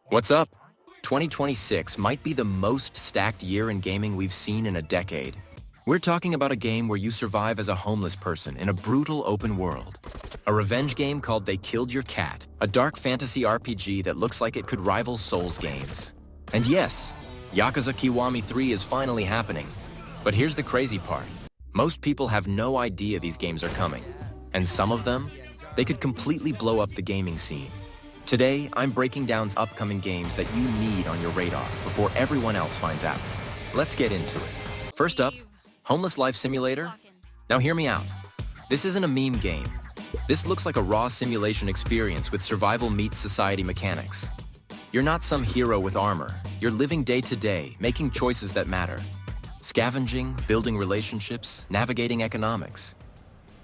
What's up? 2026 might be the most stacked year in gaming we've seen in a decade. We're talking about a game where you survive as a homeless person in a brutal open world. A revenge game called They Killed Your Cat, a dark fantasy RPG that looks like it could rival Souls games. And yes, Yakuza Kiwami 3 is finally happening. But here's the crazy part. Most people have no idea these games are coming. And some of them, they could completely blow up the gaming scene. Today, I'm breaking down upcoming games that you need on your radar before everyone else finds out. Let's get into it. First up, Homeless Life Simulator. Now hear me out. This isn't a meme game. This looks like a raw simulation experience with survival meets society mechanics. You're not some hero with armor. You're living day to day, making choices that matter. Scavenging, building relationships, navigating economics.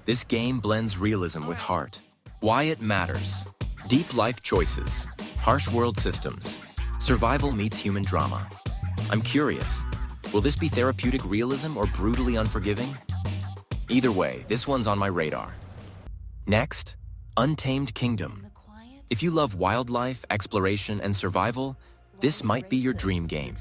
This game blends realism with heart. Why it matters. Deep life choices, harsh world systems, survival meets human drama. I'm curious, will this be therapeutic realism or brutally unforgiving? Either way, this one's on my radar. Next, Untamed Kingdom. If you love wildlife, exploration, and survival, this might be your dream game.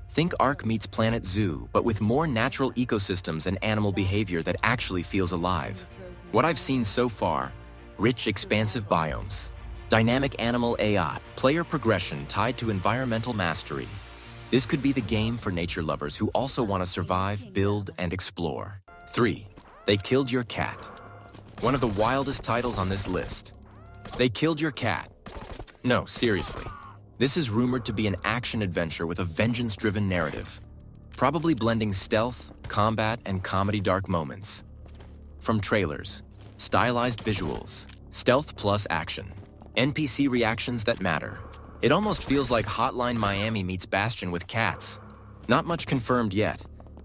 Think Ark meets Planet Zoo, but with more natural ecosystems and animal behavior that actually feels alive. What I've seen so far, rich, expansive biomes, dynamic animal AI, player progression tied to environmental mastery. This could be the game for nature lovers who also want to survive, build, and explore. 3. They Killed Your Cat. One of the wildest titles on this list. They Killed Your Cat. No, seriously. This is rumored to be an action-adventure with a vengeance-driven narrative, probably blending stealth, combat, and comedy dark moments. From trailers, stylized visuals, stealth plus action, NPC reactions that matter. It almost feels like Hotline Miami meets Bastion with cats. Not much confirmed yet,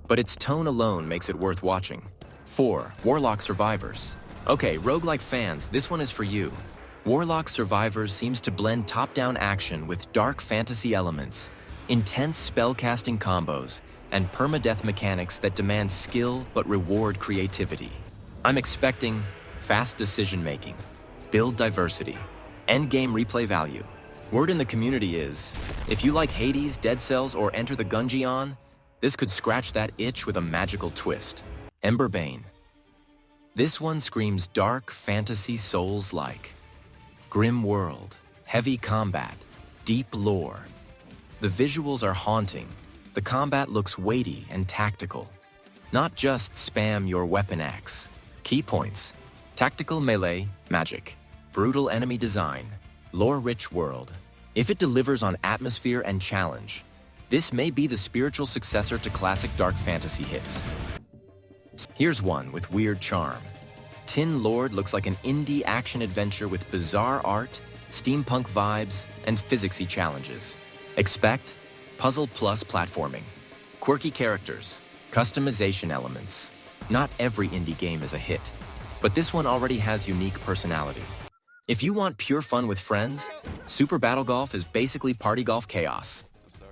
but its tone alone makes it worth watching. 4. Warlock Survivors. Okay, roguelike fans, this one is for you. Warlock Survivors seems to blend top-down action with dark fantasy elements, intense spellcasting combos, and permadeath mechanics that demand skill but reward creativity. I'm expecting fast decision-making, build diversity, endgame replay value. Word in the community is, if you like Hades, Dead Cells, or Enter the Gungeon, this could scratch that itch with a magical twist. Emberbane. This one screams dark fantasy Souls-like. Grim world, heavy combat, deep lore. The visuals are haunting. The combat looks weighty and tactical. Not just spam your weapon axe. Key points. Tactical melee, magic. Brutal enemy design. Lore-rich world. If it delivers on atmosphere and challenge, this may be the spiritual successor to classic dark fantasy hits. Here's one with weird charm. Tin Lord looks like an indie action-adventure with bizarre art, steampunk vibes, and physicsy challenges. Expect puzzle plus platforming. Quirky characters, customization elements. Not every indie game is a hit, but this one already has unique personality. If you want pure fun with friends, Super Battle Golf is basically party golf chaos.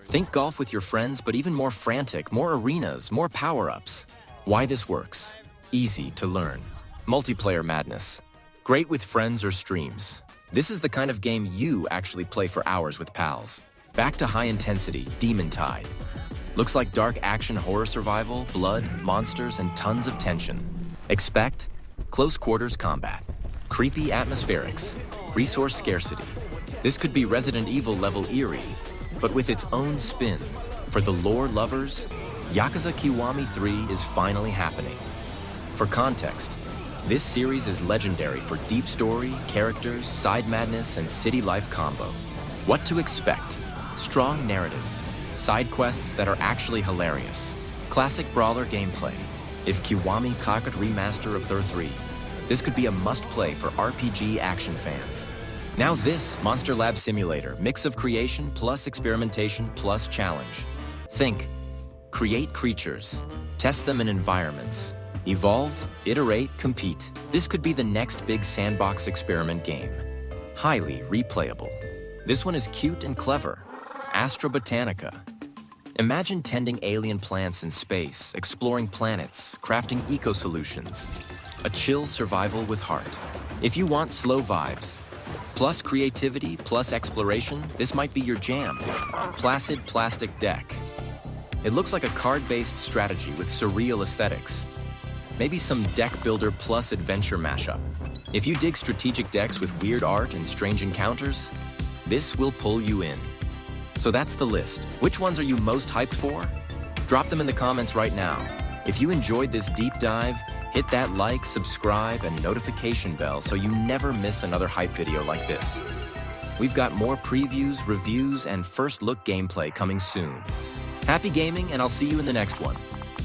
Think golf with your friends, but even more frantic, more arenas, more power-ups. Why this works? Easy to learn. Multiplayer madness. Great with friends or streams. This is the kind of game you actually play for hours with pals. Back to high intensity, Demon Tide. Looks like dark action horror survival, blood, monsters, and tons of tension. Expect close quarters combat, creepy atmospherics, resource scarcity. This could be Resident Evil level eerie, but with its own spin. For the lore lovers, Yakuza Kiwami 3 is finally happening. For context, this series is legendary for deep story, characters, side madness, and city life combo. What to expect? Strong narrative, side quests that are actually hilarious, classic brawler gameplay. If Kiwami Kakat Remaster of Thur 3, this could be a must-play for RPG action fans. Now this, Monster Lab Simulator, mix of creation plus experimentation plus challenge. Think, create creatures, test them in environments, evolve, iterate, compete. This could be the next big sandbox experiment game. Highly replayable. This one is cute and clever. Astrobotanica. Imagine tending alien plants in space, exploring planets, crafting eco-solutions. A chill survival with heart. If you want slow vibes, Plus creativity, plus exploration, this might be your jam. Placid Plastic Deck. It looks like a card-based strategy with surreal aesthetics. Maybe some deck builder plus adventure mashup. If you dig strategic decks with weird art and strange encounters, this will pull you in. So that's the list. Which ones are you most hyped for? Drop them in the comments right now. If you enjoyed this deep dive, hit that like, subscribe, and notification bell so you never miss another hype video like this. We've got more previews, reviews, and first look gameplay coming soon. Happy gaming, and I'll see you in the next one.